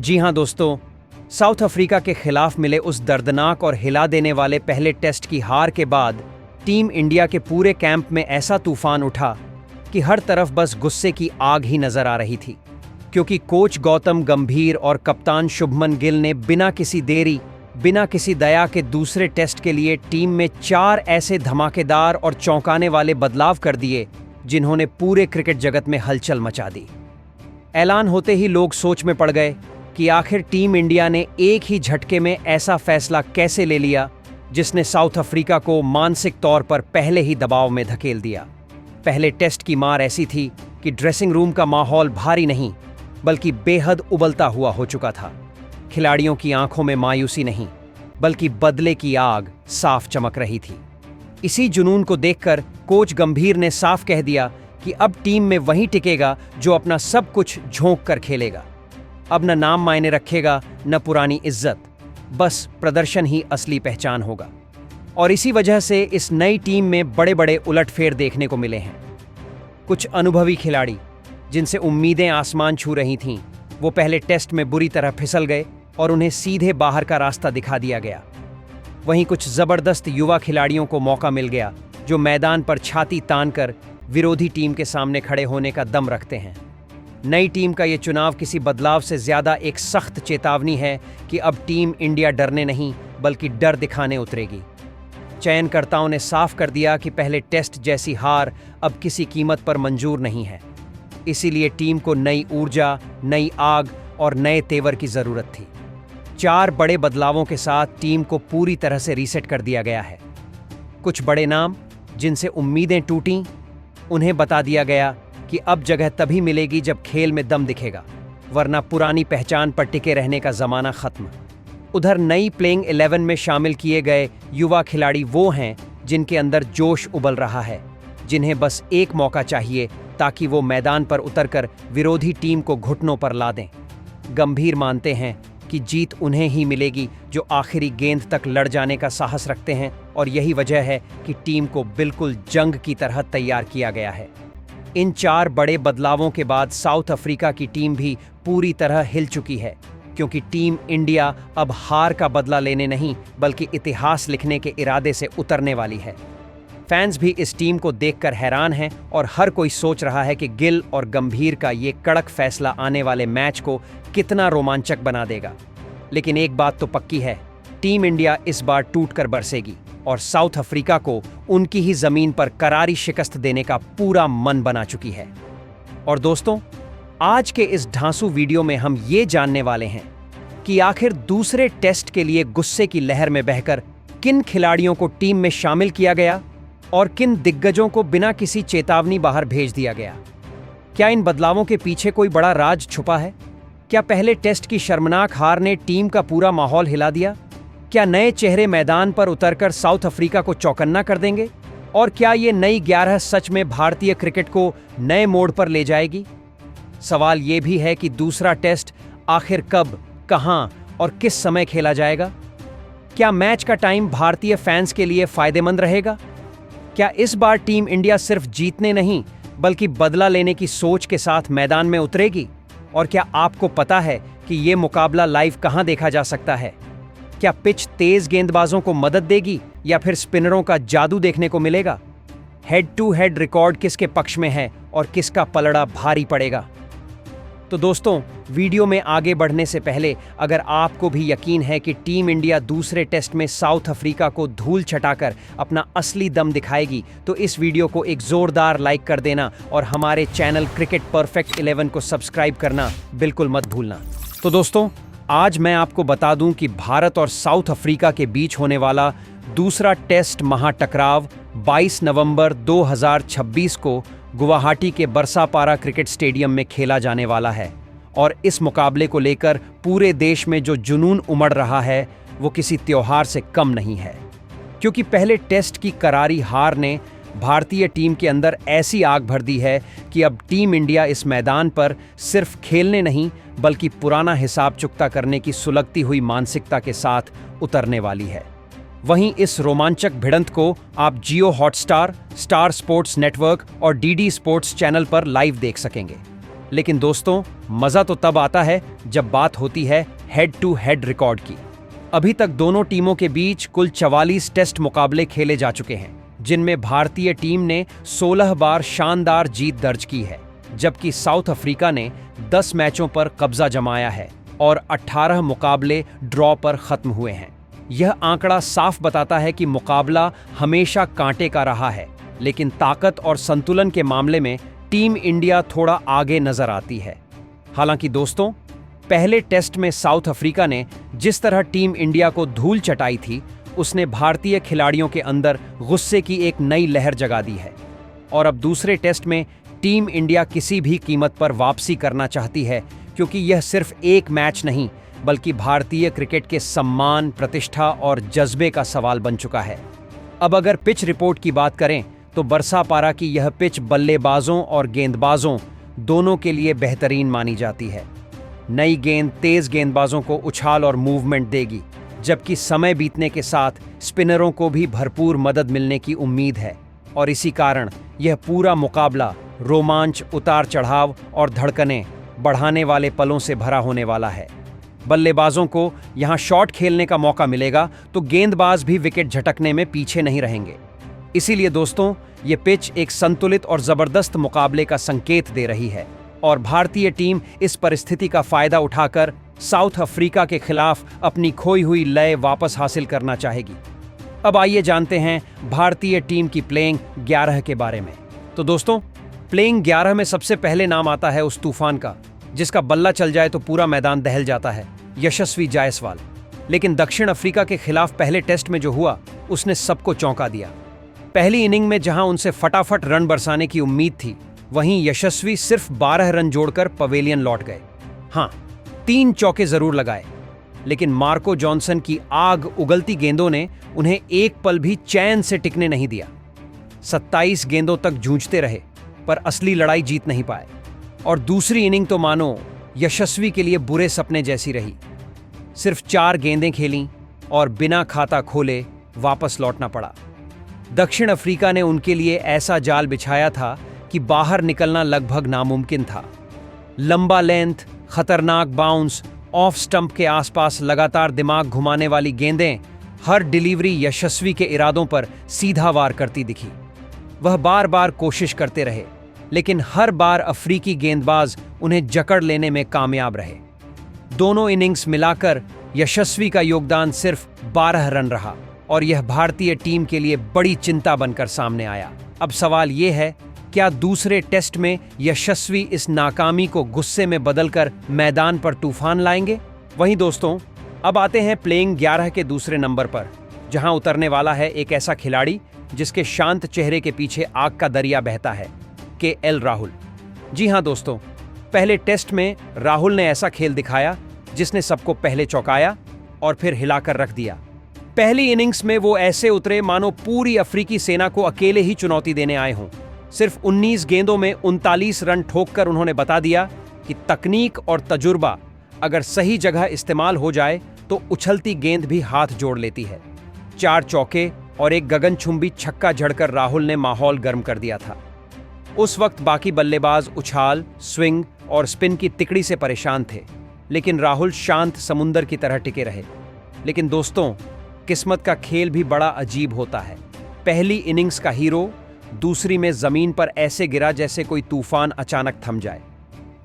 जी हाँ दोस्तों, south Africa के खिलाफ मिले उस दर्दनाक और हिला देने वाले पहले टेस्ट की हार के बाद टीम इंडिया के पूरे कैंप में ऐसा तूफान उठा कि हर तरफ बस गुस्से की आग ही नजर आ रही थी। क्योंकि कोच गौतम गंभीर और कप्तान शुभमन गिल ने बिना किसी देरी, बिना किसी दया के दूसरे टेस्ट के लिए टीम में 4 ऐसे धमाकेदार और चौंकाने वाले बदलाव कर दिए जिन्होंने पूरे क्रिकेट जगत में हलचल मचा दी। ऐलान होते ही लोग सोच में पड़ गए कि आखिर टीम इंडिया ने एक ही झटके में ऐसा फैसला कैसे ले लिया जिसने साउथ अफ्रीका को मानसिक तौर पर पहले ही दबाव में धकेल दिया। पहले टेस्ट की मार ऐसी थी कि ड्रेसिंग रूम का माहौल भारी नहीं बल्कि बेहद उबलता हुआ हो चुका था। खिलाड़ियों की आंखों में मायूसी नहीं बल्कि बदले की आग साफ चमक रही थी। इसी जुनून को देखकर कोच गंभीर ने साफ कह दिया कि अब टीम में वही टिकेगा जो अपना सब कुछ झोंक कर खेलेगा। अब न नाम मायने रखेगा न पुरानी इज्जत, बस प्रदर्शन ही असली पहचान होगा। और इसी वजह से इस नई टीम में बड़े बड़े उलटफेर देखने को मिले हैं। कुछ अनुभवी खिलाड़ी जिनसे उम्मीदें आसमान छू रही थीं, वो पहले टेस्ट में बुरी तरह फिसल गए और उन्हें सीधे बाहर का रास्ता दिखा दिया गया। वहीं कुछ जबरदस्त युवा खिलाड़ियों को मौका मिल गया जो मैदान पर छाती तानकर विरोधी टीम के सामने खड़े होने का दम रखते हैं। नई टीम का ये चुनाव किसी बदलाव से ज्यादा एक सख्त चेतावनी है कि अब टीम इंडिया डरने नहीं बल्कि डर दिखाने उतरेगी। चयनकर्ताओं ने साफ कर दिया कि पहले टेस्ट जैसी हार अब किसी कीमत पर मंजूर नहीं है। इसीलिए टीम को नई ऊर्जा, नई आग और नए तेवर की जरूरत थी। 4 बड़े बदलावों के साथ टीम को पूरी तरह से रीसेट कर दिया गया है। कुछ बड़े नाम जिनसे उम्मीदें टूटीं, उन्हें बता दिया गया कि अब जगह तभी मिलेगी जब खेल में दम दिखेगा, वरना पुरानी पहचान पर टिके रहने का जमाना खत्म। उधर नई प्लेइंग 11 में शामिल किए गए युवा खिलाड़ी वो हैं जिनके अंदर जोश उबल रहा है, जिन्हें बस एक मौका चाहिए ताकि वो मैदान पर उतरकर विरोधी टीम को घुटनों पर ला दें। गंभीर मानते हैं कि जीत उन्हें ही मिलेगी जो आखिरी गेंद तक लड़ जाने का साहस रखते हैं, और यही वजह है कि टीम को बिल्कुल जंग की तरह तैयार किया गया है। इन 4 बड़े बदलावों के बाद साउथ अफ्रीका की टीम भी पूरी तरह हिल चुकी है, क्योंकि टीम इंडिया अब हार का बदला लेने नहीं बल्कि इतिहास लिखने के इरादे से उतरने वाली है। फैंस भी इस टीम को देखकर हैरान हैं और हर कोई सोच रहा है कि गिल और गंभीर का ये कड़क फैसला आने वाले मैच को कितना रोमांचक बना देगा। लेकिन एक बात तो पक्की है, टीम इंडिया इस बार टूटकर बरसेगी और साउथ अफ्रीका को उनकी ही जमीन पर करारी शिकस्त देने का पूरा मन बना चुकी है। और दोस्तों, आज के इस ढांसू वीडियो में हम ये जानने वाले हैं कि आखिर दूसरे टेस्ट के लिए गुस्से की लहर में बहकर किन खिलाड़ियों को टीम में शामिल किया गया और किन दिग्गजों को बिना किसी चेतावनी बाहर भेज दिया गया। क्या इन बदलावों के पीछे कोई बड़ा राज छुपा है? क्या पहले टेस्ट की शर्मनाक हार ने टीम का पूरा माहौल हिला दिया? क्या नए चेहरे मैदान पर उतरकर साउथ अफ्रीका को चौकन्ना कर देंगे? और क्या ये नई 11 सच में भारतीय क्रिकेट को नए मोड़ पर ले जाएगी? सवाल ये भी है कि दूसरा टेस्ट आखिर कब, कहां और किस समय खेला जाएगा? क्या मैच का टाइम भारतीय फैंस के लिए फायदेमंद रहेगा? क्या इस बार टीम इंडिया सिर्फ जीतने नहीं बल्कि बदला लेने की सोच के साथ मैदान में उतरेगी? और क्या आपको पता है कि ये मुकाबला लाइव कहां देखा जा सकता है? क्या पिच तेज गेंदबाजों को मदद देगी या फिर स्पिनरों का जादू देखने को मिलेगा? हेड टू हेड रिकॉर्ड किसके पक्ष में है और किसका पलड़ा भारी पड़ेगा? तो दोस्तों, वीडियो में आगे बढ़ने से पहले अगर आपको भी यकीन है कि टीम इंडिया दूसरे टेस्ट में साउथ अफ्रीका को धूल छटाकर अपना असली दम दिखाएगी, तो इस वीडियो को एक जोरदार लाइक कर देना और हमारे चैनल क्रिकेट परफेक्ट 11 को सब्सक्राइब करना बिल्कुल मत भूलना। तो दोस्तों, आज मैं आपको बता दूं कि भारत और साउथ अफ्रीका के बीच होने वाला दूसरा टेस्ट महाटकराव 22 नवंबर 2026 को गुवाहाटी के बरसापारा क्रिकेट स्टेडियम में खेला जाने वाला है। और इस मुकाबले को लेकर पूरे देश में जो जुनून उमड़ रहा है वो किसी त्योहार से कम नहीं है, क्योंकि पहले टेस्ट की करारी हार ने भारतीय टीम के अंदर ऐसी आग भर दी है कि अब टीम इंडिया इस मैदान पर सिर्फ खेलने नहीं बल्कि पुराना हिसाब चुकता करने की सुलगती हुई मानसिकता के साथ उतरने वाली है। वहीं इस रोमांचक भिड़ंत को आप जियो हॉटस्टार, स्टार स्पोर्ट्स नेटवर्क और डीडी स्पोर्ट्स चैनल पर लाइव देख सकेंगे। लेकिन दोस्तों, मजा तो तब आता है जब बात होती है हेड टू हेड रिकॉर्ड की। अभी तक दोनों टीमों के बीच कुल 44 टेस्ट मुकाबले खेले जा चुके हैं, जिनमें भारतीय टीम ने 16 बार शानदार जीत दर्ज की है, जबकि साउथ अफ्रीका ने 10 मैचों पर कब्जा जमाया है और 18 मुकाबले ड्रॉ पर खत्म हुए हैं। यह आंकड़ा साफ बताता है कि मुकाबला हमेशा कांटे का रहा है, लेकिन ताकत और संतुलन के मामले में टीम इंडिया थोड़ा आगे नजर आती है। हालांकि दोस्तों, पहले टेस्ट में साउथ अफ्रीका ने जिस तरह टीम इंडिया को धूल चटाई थी, उसने भारतीय खिलाड़ियों के अंदर गुस्से की एक नई लहर जगा दी है। और अब दूसरे टेस्ट में टीम इंडिया किसी भी कीमत पर वापसी करना चाहती है, क्योंकि यह सिर्फ एक मैच नहीं, बल्कि भारतीय क्रिकेट के सम्मान, प्रतिष्ठा और जज्बे का सवाल बन चुका है। अब अगर पिच रिपोर्ट की बात करें तो बरसापारा की यह पिच बल्लेबाजों और गेंदबाजों दोनों के लिए बेहतरीन मानी जाती है। नई गेंद तेज गेंदबाजों को उछाल और मूवमेंट देगी, जबकि समय बीतने के साथ स्पिनरों को भी भरपूर मदद मिलने की उम्मीद है। और इसी कारण यह पूरा मुकाबला रोमांच, उतार चढ़ाव और धड़कनें बढ़ाने वाले पलों से भरा होने वाला है। बल्लेबाजों को यहां शॉट खेलने का मौका मिलेगा तो गेंदबाज भी विकेट झटकने में पीछे नहीं रहेंगे। इसीलिए दोस्तों, ये पिच एक संतुलित और जबरदस्त मुकाबले का संकेत दे रही है और भारतीय टीम इस परिस्थिति का फायदा उठाकर साउथ अफ्रीका के खिलाफ अपनी खोई हुई लय वापस हासिल करना चाहेगी। अब आइए जानते हैं भारतीय टीम की प्लेइंग 11 के बारे में। तो दोस्तों, प्लेइंग 11 में सबसे पहले नाम आता है उस तूफान का जिसका बल्ला चल जाए तो पूरा मैदान दहल जाता है, यशस्वी जायसवाल। लेकिन दक्षिण अफ्रीका के खिलाफ पहले टेस्ट में जो हुआ, उसने सबको चौंका दिया। पहली इनिंग में जहां उनसे फटाफट रन बरसाने की उम्मीद थी, वहीं यशस्वी सिर्फ 12 रन जोड़कर पवेलियन लौट गए। हाँ, 3 चौके जरूर लगाए, लेकिन मार्को जॉनसन की आग उगलती गेंदों ने उन्हें एक पल भी चैन से टिकने नहीं दिया। 27 गेंदों तक जूझते रहे, पर असली लड़ाई जीत नहीं पाए। और दूसरी इनिंग तो मानो यशस्वी के लिए बुरे सपने जैसी रही। सिर्फ 4 गेंदें खेलीं और बिना खाता खोले वापस लौटना पड़ा। दक्षिण अफ्रीका ने उनके लिए ऐसा जाल बिछाया था कि बाहर निकलना लगभग नामुमकिन था। लंबा लेंथ, खतरनाक बाउंस, ऑफ स्टंप के आसपास लगातार दिमाग घुमाने वाली गेंदें, हर डिलीवरी यशस्वी के इरादों पर सीधा वार करती दिखी। वह बार बार कोशिश करते रहे, लेकिन हर बार अफ्रीकी गेंदबाज उन्हें जकड़ लेने में कामयाब रहे। दोनों इनिंग्स मिलाकर यशस्वी का योगदान सिर्फ 12 रन रहा और यह भारतीय टीम के लिए बड़ी चिंता बनकर सामने आया। अब सवाल यह है, क्या दूसरे टेस्ट में यशस्वी इस नाकामी को गुस्से में बदलकर मैदान पर तूफान लाएंगे? वहीं दोस्तों, अब आते हैं प्लेइंग 11 के दूसरे नंबर पर, जहां उतरने वाला है एक ऐसा खिलाड़ी जिसके शांत चेहरे के पीछे आग का दरिया बहता है, केएल राहुल। जी हां दोस्तों, पहले टेस्ट में राहुल ने ऐसा खेल दिखाया जिसने सबको पहले चौंकाया और फिर हिलाकर रख दिया। पहली इनिंग्स में वो ऐसे उतरे मानो पूरी अफ्रीकी सेना को अकेले ही चुनौती देने आए हों। सिर्फ 19 गेंदों में 39 रन ठोककर उन्होंने बता दिया कि तकनीक और तजुर्बा अगर सही जगह इस्तेमाल हो जाए तो उछलती गेंद भी हाथ जोड़ लेती है। 4 चौके और एक गगनचुंबी छक्का झड़कर राहुल ने माहौल गर्म कर दिया था। उस वक्त बाकी बल्लेबाज उछाल, स्विंग और स्पिन की तिकड़ी से परेशान थे, लेकिन राहुल शांत समुंदर की तरह टिके रहे। लेकिन दोस्तों, किस्मत का खेल भी बड़ा अजीब होता है। पहली इनिंग्स का हीरो दूसरी में जमीन पर ऐसे गिरा जैसे कोई तूफान अचानक थम जाए।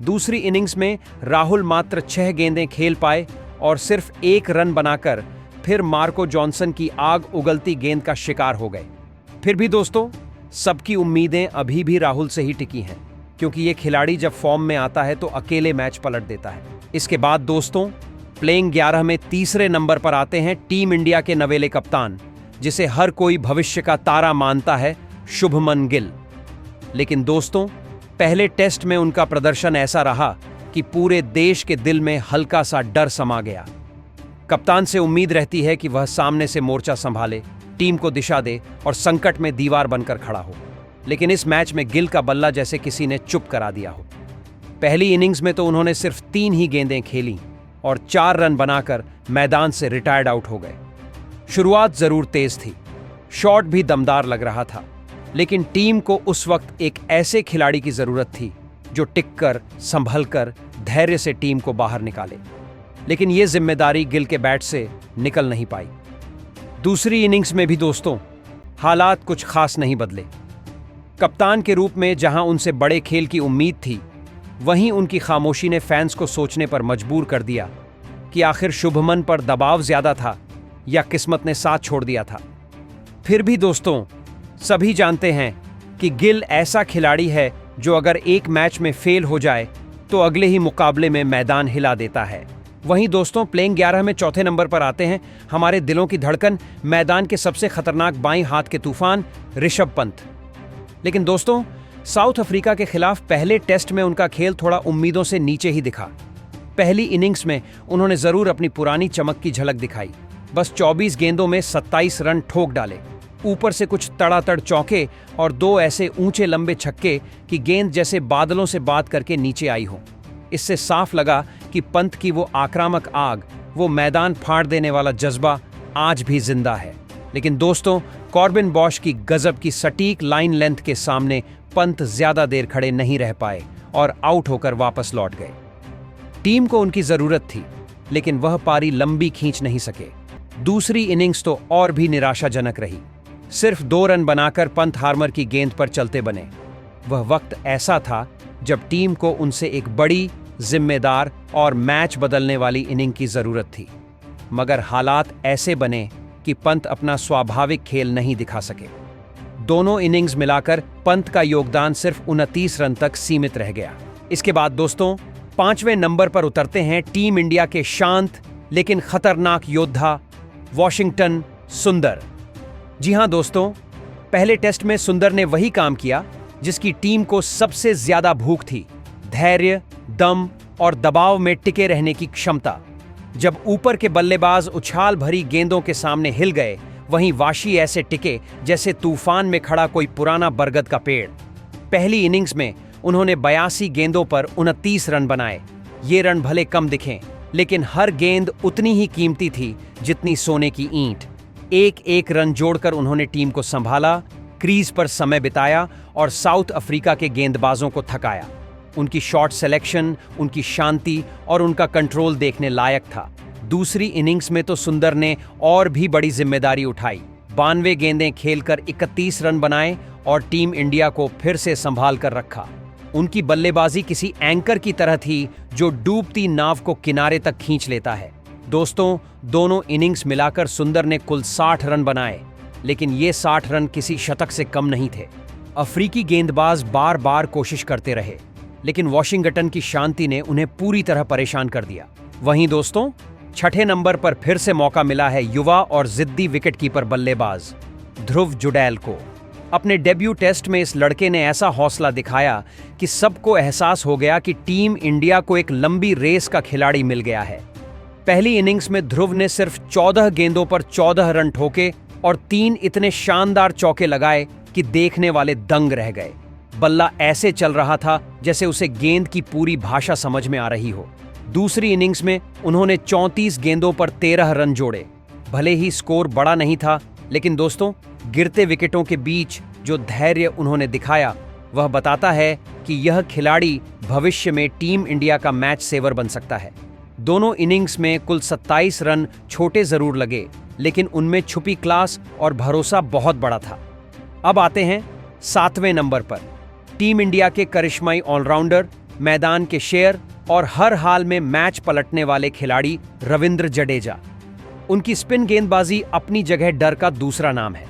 दूसरी इनिंग्स में राहुल मात्र 6 गेंदें खेल पाए और सिर्फ 1 रन बनाकर फिर मार्को जॉनसन की आग उगलती गेंद का शिकार हो गए। फिर भी दोस्तों, सबकी उम्मीदें अभी भी राहुल से ही टिकी हैं, क्योंकि ये खिलाड़ी जब फॉर्म में आता है तो अकेले मैच पलट देता है। इसके बाद दोस्तों, प्लेइंग 11 में तीसरे नंबर पर आते हैं टीम इंडिया के नवेले कप्तान, जिसे हर कोई भविष्य का तारा मानता है, शुभमन गिल। लेकिन दोस्तों, पहले टेस्ट में उनका प्रदर्शन ऐसा रहा कि पूरे देश के दिल में हल्का सा डर समा गया। कप्तान से उम्मीद रहती है कि वह सामने से मोर्चा संभाले, टीम को दिशा दे और संकट में दीवार बनकर खड़ा हो। लेकिन इस मैच में गिल का बल्ला जैसे किसी ने चुप करा दिया हो। पहली इनिंग्स में तो उन्होंने सिर्फ 3 ही गेंदें खेली और 4 रन बनाकर मैदान से रिटायर्ड आउट हो गए। शुरुआत जरूर तेज थी, शॉट भी दमदार लग रहा था, लेकिन टीम को उस वक्त एक ऐसे खिलाड़ी की जरूरत थी जो टिककर, संभलकर, धैर्य से टीम को बाहर निकाले। लेकिन ये जिम्मेदारी गिल के बैट से निकल नहीं पाई। दूसरी इनिंग्स में भी दोस्तों हालात कुछ खास नहीं बदले। कप्तान के रूप में जहां उनसे बड़े खेल की उम्मीद थी, वहीं उनकी खामोशी ने फैंस को सोचने पर मजबूर कर दिया कि आखिर शुभमन पर दबाव ज्यादा था या किस्मत ने साथ छोड़ दिया था। फिर भी दोस्तों सभी जानते हैं कि गिल ऐसा खिलाड़ी है जो अगर एक मैच में फेल हो जाए तो अगले ही मुकाबले में मैदान हिला देता है। वहीं दोस्तों प्लेइंग 11 में चौथे नंबर पर आते हैं हमारे दिलों की धड़कन, मैदान के सबसे खतरनाक बाईं हाथ के तूफान ऋषभ पंत। लेकिन दोस्तों साउथ अफ्रीका के खिलाफ पहले टेस्ट में उनका खेल थोड़ा उम्मीदों से नीचे ही दिखा। पहली इनिंग्स में उन्होंने जरूर अपनी पुरानी चमक की झलक दिखाई, बस 24 गेंदों में 27 रन ठोक डाले, ऊपर से कुछ तड़ातड़ चौके और 2 ऐसे ऊंचे लंबे छक्के कि गेंद जैसे बादलों से बात करके नीचे आई हो। इससे साफ लगा कि पंत की वो आक्रामक आग, वो मैदान फाड़ देने वाला जज्बा आज भी जिंदा है। लेकिन दोस्तों कॉर्बिन बॉश की गजब की सटीक लाइन लेंथ के सामने पंत ज्यादा देर खड़े नहीं रह पाए और आउट होकर वापस लौट गए। टीम को उनकी जरूरत थी, लेकिन वह पारी लंबी खींच नहीं सके। दूसरी इनिंग्स तो और भी निराशाजनक रही। सिर्फ 2 रन बनाकर पंत हार्मर की गेंद पर चलते बने। वह वक्त ऐसा था जब टीम को उनसे एक बड़ी, जिम्मेदार और मैच बदलने वाली इनिंग की जरूरत थी। मगर हालात ऐसे बने कि पंत अपना स्वाभाविक खेल नहीं दिखा सके। दोनों इनिंग्स मिलाकर पंत का योगदान सिर्फ 29 रन तक सीमित रह गया। इसके बाद दोस्तों 5वें नंबर पर उतरते हैं टीम इंडिया के शांत लेकिन खतरनाक योद्धा वॉशिंगटन सुंदर। जी हां दोस्तों, पहले टेस्ट में सुंदर ने वही काम किया जिसकी टीम को सबसे ज्यादा भूख थी, धैर्य, दम और दबाव में टिके रहने की क्षमता। जब ऊपर के बल्लेबाज उछाल भरी गेंदों के सामने हिल गए, वहीं वाशी ऐसे टिके जैसे तूफान में खड़ा कोई पुराना बरगद का पेड़। पहली इनिंग्स में उन्होंने 82 गेंदों पर 29 रन बनाए। ये रन भले कम दिखें, लेकिन हर गेंद उतनी ही कीमती थी जितनी सोने की ईंट। एक एक रन जोड़कर उन्होंने टीम को संभाला, क्रीज पर समय बिताया और साउथ अफ्रीका के गेंदबाजों को थकाया। उनकी शॉट सिलेक्शन, उनकी शांति और उनका कंट्रोल देखने लायक था। दूसरी इनिंग्स में तो सुंदर ने और भी बड़ी जिम्मेदारी उठाई। 92 गेंदें खेलकर 31 रन बनाए और टीम इंडिया को फिर से संभाल कर रखा। उनकी बल्लेबाजी किसी एंकर की तरह थी जो डूबती नाव को किनारे तक खींच लेता है। दोस्तों दोनों इनिंग्स मिलाकर सुंदर ने कुल 60 रन बनाए, लेकिन ये 60 रन किसी शतक से कम नहीं थे। अफ्रीकी गेंदबाज बार बार कोशिश करते रहे, लेकिन वॉशिंगटन की शांति ने उन्हें पूरी तरह परेशान कर दिया। वहीं दोस्तों 6ठे नंबर पर फिर से मौका मिला है युवा और जिद्दी विकेटकीपर बल्लेबाज ध्रुव जुडैल को। अपने डेब्यू टेस्ट में इस लड़के ने ऐसा हौसला दिखाया कि सबको एहसास हो गया कि टीम इंडिया को एक लंबी रेस का खिलाड़ी मिल गया है। पहली इनिंग्स में ध्रुव ने सिर्फ 14 गेंदों पर 14 रन ठोके और 3 इतने शानदार चौके लगाए कि देखने वाले दंग रह गए। बल्ला ऐसे चल रहा था जैसे उसे गेंद की पूरी भाषा समझ में आ रही हो। दूसरी इनिंग्स में उन्होंने 34 गेंदों पर 13 रन जोड़े। भले ही स्कोर बड़ा नहीं था, लेकिन दोस्तों गिरते विकेटों के बीच जो धैर्य उन्होंने दिखाया, वह बताता है कि यह खिलाड़ी भविष्य में टीम इंडिया का मैच सेवर बन सकता है। दोनों इनिंग्स में कुल 27 रन छोटे जरूर लगे, लेकिन उनमें छुपी क्लास और भरोसा बहुत बड़ा था। अब आते हैं 7वें नंबर पर, टीम इंडिया के करिश्माई ऑलराउंडर, मैदान के शेर और हर हाल में मैच पलटने वाले खिलाड़ी रविंद्र जडेजा। उनकी स्पिन गेंदबाजी अपनी जगह डर का दूसरा नाम है।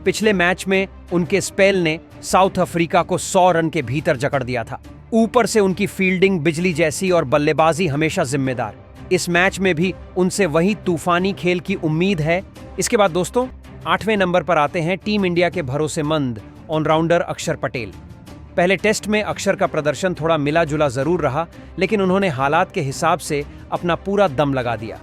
पिछले मैच में उनके स्पेल ने साउथ अफ्रीका को 100 रन के भीतर जकड़ दिया था। ऊपर से उनकी फील्डिंग बिजली जैसी और बल्लेबाजी हमेशा जिम्मेदार। इस मैच में भी उनसे वही तूफानी खेल की उम्मीद है। इसके बाद दोस्तों 8वें नंबर पर आते हैं टीम इंडिया के भरोसेमंद ऑलराउंडर अक्षर पटेल। पहले टेस्ट में अक्षर का प्रदर्शन थोड़ा मिला जुला जरूर रहा, लेकिन उन्होंने हालात के हिसाब से अपना पूरा दम लगा दिया।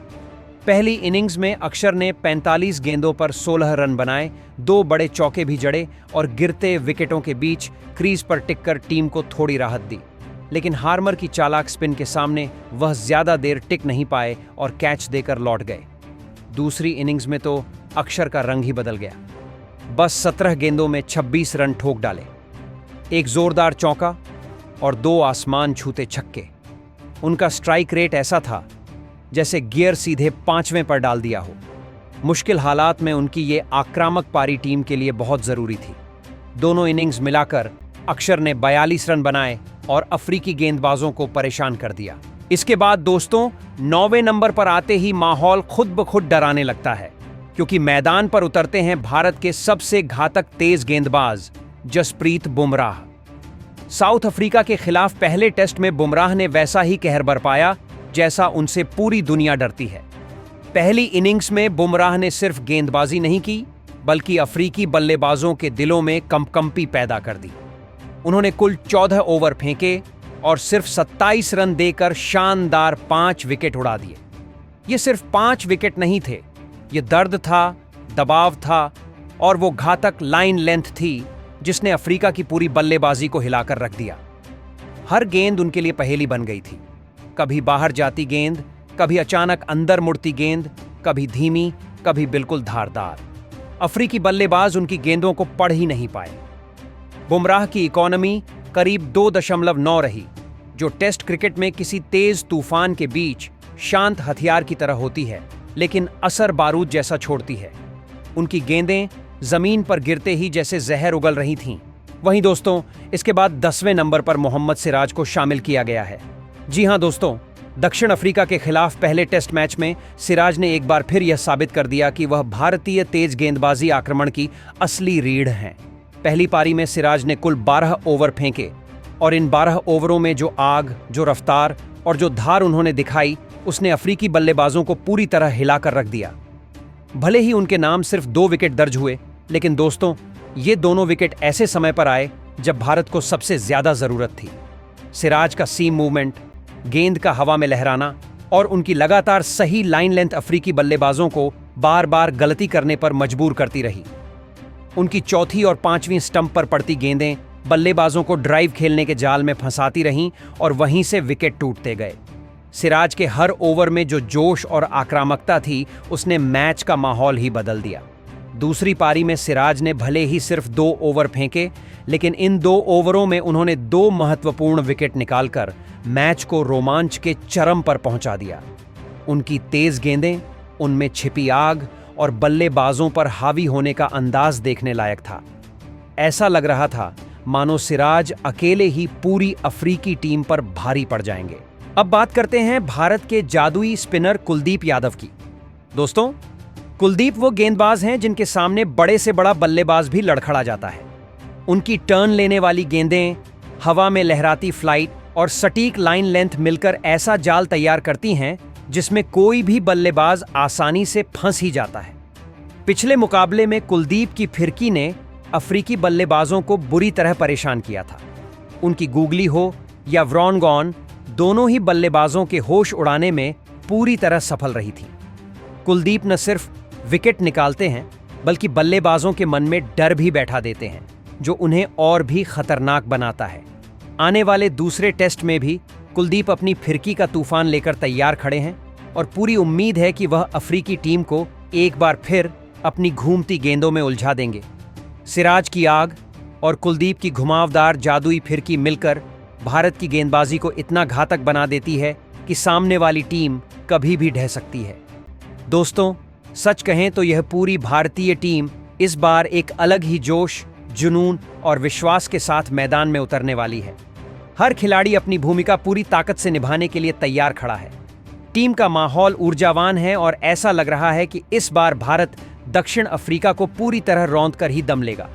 पहली इनिंग्स में अक्षर ने 45 गेंदों पर 16 रन बनाए, 2 बड़े चौके भी जड़े और गिरते विकेटों के बीच क्रीज पर टिककर टीम को थोड़ी राहत दी। लेकिन हार्मर की चालाक स्पिन के सामने वह ज्यादा देर टिक नहीं पाए और कैच देकर लौट गए। दूसरी इनिंग्स में तो अक्षर का रंग ही बदल गया। बस 17 गेंदों में 26 रन ठोक डाले। एक जोरदार चौका, और 2 आसमान छूते छक्के। उनका स्ट्राइक रेट ऐसा था जैसे गियर सीधे 5वें पर डाल दिया हो। मुश्किल हालात में उनकी ये आक्रामक पारी टीम के लिए बहुत जरूरी थी। दोनों इनिंग्स मिलाकर अक्षर ने 42 रन बनाए और अफ्रीकी गेंदबाजों को परेशान कर दिया। इसके बाद दोस्तों 9वें नंबर पर आते ही माहौल खुद ब खुद डराने लगता है, क्योंकि मैदान पर उतरते हैं भारत के सबसे घातक तेज गेंदबाज जसप्रीत बुमराह। साउथ अफ्रीका के खिलाफ पहले टेस्ट में बुमराह ने वैसा ही कहर बरपाया जैसा उनसे पूरी दुनिया डरती है। पहली इनिंग्स में बुमराह ने सिर्फ गेंदबाजी नहीं की, बल्कि अफ्रीकी बल्लेबाजों के दिलों में कंपकंपी पैदा कर दी। उन्होंने कुल 14 ओवर फेंके और सिर्फ 27 रन देकर शानदार 5 विकेट उड़ा दिए। ये सिर्फ 5 विकेट नहीं थे, ये दर्द था, दबाव था और वो घातक लाइन लेंथ थी जिसने अफ्रीका की पूरी बल्लेबाजी को हिलाकर रख दिया। हर गेंद उनके लिए पहेली बन गई थी। कभी बाहर जाती गेंद, कभी अचानक अंदर मुड़ती गेंद, कभी धीमी, कभी बिल्कुल धारदार। अफ्रीकी बल्लेबाज उनकी गेंदों को पढ़ ही नहीं पाए। बुमराह की इकोनॉमी करीब 2.9 रही, जो टेस्ट क्रिकेट में किसी तेज तूफान के बीच शांत हथियार की तरह होती है, लेकिन असर बारूद जैसा छोड़ती है। उनकी गेंदें जमीन पर गिरते ही जैसे जहर उगल रही थीं। वहीं दोस्तों, इसके बाद 10वें नंबर पर मोहम्मद सिराज को शामिल किया गया है। जी हां दोस्तों, दक्षिण अफ्रीका के खिलाफ पहले टेस्ट मैच में सिराज ने एक बार फिर यह साबित कर दिया कि वह भारतीय तेज गेंदबाजी आक्रमण की असली रीढ़ हैं। पहली पारी में सिराज ने कुल 12 ओवर फेंके और इन 12 ओवरों में जो आग, जो रफ्तार और जो धार उन्होंने दिखाई, उसने अफ्रीकी बल्लेबाजों को पूरी तरह हिलाकर रख दिया। भले ही उनके नाम सिर्फ 2 विकेट दर्ज हुए, लेकिन दोस्तों ये दोनों विकेट ऐसे समय पर आए जब भारत को सबसे ज्यादा जरूरत थी। सिराज का सीम मूवमेंट, गेंद का हवा में लहराना और उनकी लगातार सही लाइन लेंथ अफ्रीकी बल्लेबाजों को बार बार गलती करने पर मजबूर करती रही। उनकी चौथी और 5वीं स्टंप पर पड़ती गेंदें बल्लेबाजों को ड्राइव खेलने के जाल में फंसाती रहीं और वहीं से विकेट टूटते गए। सिराज के हर ओवर में जो जोश और आक्रामकता थी, उसने मैच का माहौल ही बदल दिया। दूसरी पारी में सिराज ने भले ही सिर्फ 2 ओवर फेंके, लेकिन इन 2 ओवरों में उन्होंने 2 महत्वपूर्ण विकेट निकालकर मैच को रोमांच के चरम पर पहुंचा दिया। उनकी तेज गेंदें, उनमें छिपी आग और बल्लेबाजों पर हावी होने का अंदाज देखने लायक था। ऐसा लग रहा था मानो सिराज अकेले ही पूरी अफ्रीकी टीम पर भारी पड़ जाएंगे। अब बात करते हैं भारत के जादुई स्पिनर कुलदीप यादव की। दोस्तों, कुलदीप वो गेंदबाज हैं जिनके सामने बड़े से बड़ा बल्लेबाज भी लड़खड़ा जाता है। उनकी टर्न लेने वाली गेंदें, हवा में लहराती फ्लाइट और सटीक लाइन लेंथ मिलकर ऐसा जाल तैयार करती हैं जिसमें कोई भी बल्लेबाज आसानी से फंस ही जाता है। पिछले मुकाबले में कुलदीप की फिरकी ने अफ्रीकी बल्लेबाजों को बुरी तरह परेशान किया था। उनकी गूगली हो या व्रॉनगॉन, दोनों ही बल्लेबाजों के होश उड़ाने में पूरी तरह सफल रही थी। कुलदीप न सिर्फ विकेट निकालते हैं, बल्कि बल्लेबाजों के मन में डर भी बैठा देते हैं, जो उन्हें और भी खतरनाक बनाता है। आने वाले दूसरे टेस्ट में भी कुलदीप अपनी फिरकी का तूफान लेकर तैयार खड़े हैं और पूरी उम्मीद है कि वह अफ्रीकी टीम को एक बार फिर अपनी घूमती गेंदों में उलझा देंगे। सिराज की आग और कुलदीप की घुमावदार जादुई फिरकी मिलकर भारत की गेंदबाजी को इतना घातक बना देती है कि सामने वाली टीम कभी भी ढह सकती है। दोस्तों, सच कहें तो यह पूरी भारतीय टीम इस बार एक अलग ही जोश, जुनून और विश्वास के साथ मैदान में उतरने वाली है। हर खिलाड़ी अपनी भूमिका पूरी ताकत से निभाने के लिए तैयार खड़ा है। टीम का माहौल ऊर्जावान है और ऐसा लग रहा है कि इस बार भारत दक्षिण अफ्रीका को पूरी तरह रौंद कर ही दम लेगा।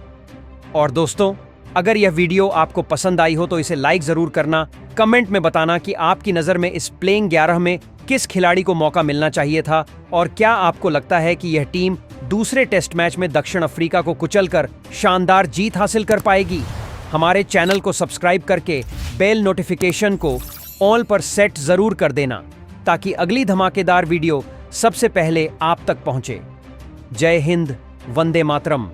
और दोस्तों, अगर यह वीडियो आपको पसंद आई हो तो इसे लाइक जरूर करना, कमेंट में बताना कि आपकी नज़र में इस प्लेइंग 11 में किस खिलाड़ी को मौका मिलना चाहिए था और क्या आपको लगता है कि यह टीम दूसरे टेस्ट मैच में दक्षिण अफ्रीका को कुचलकर शानदार जीत हासिल कर पाएगी। हमारे चैनल को सब्सक्राइब करके बेल नोटिफिकेशन को ऑल पर सेट जरूर कर देना, ताकि अगली धमाकेदार वीडियो सबसे पहले आप तक पहुंचे। जय हिंद, वंदे मातरम।